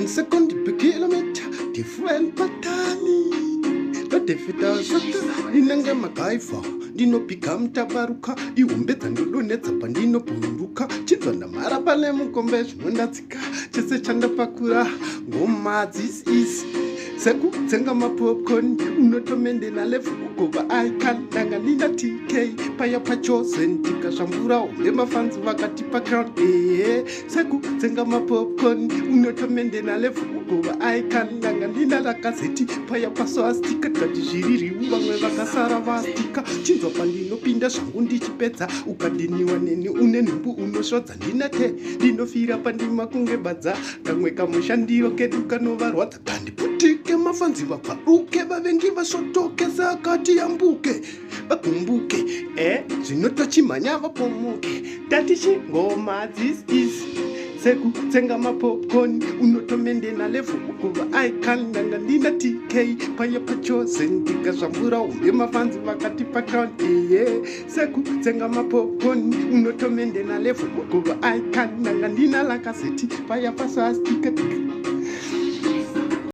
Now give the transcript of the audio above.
1 second per kilometer, different pattern. The diffidence inanga makaifa dino become tabaruka iumbedza ndodonetsa pandino bururuka chinzvanda mara pane mukombe zvinondatsika chese chandapakura ngoma this is sekutsenga mapopcorn unotomendena lefu ugova aikandanga nina tk paya pachose ndikazvambura umbe mafanzi vakatipa crown sekutsenga mapopcorn unotomendena lefu ugova aikandanga nina lakazeti paya paswastika kati zviririwu vamwe vakasara vastika chinzwa pandinopinda zvangu ndichipedza ukadiniwa neni une nhumbu unosvodza ndinate ndinofira pandima kunge badza kamwe kamushandiro kedu kanovarwadza kandiputike mafanzi vabvaruke vavengi vasvotoke sakati yambuke vagumbuke zvinotochimhanya vapomuke tatichi ngoma this is sekutsenga mapopcorn unotomendena lefu ukuva aikandanga ndina tk paya pachose ndikazvambura umbe mafanzi vakatipa crown sekutsenga mapopcorn unotomendena lefu ukuva aikandanga ndina lakazeti paya paswastika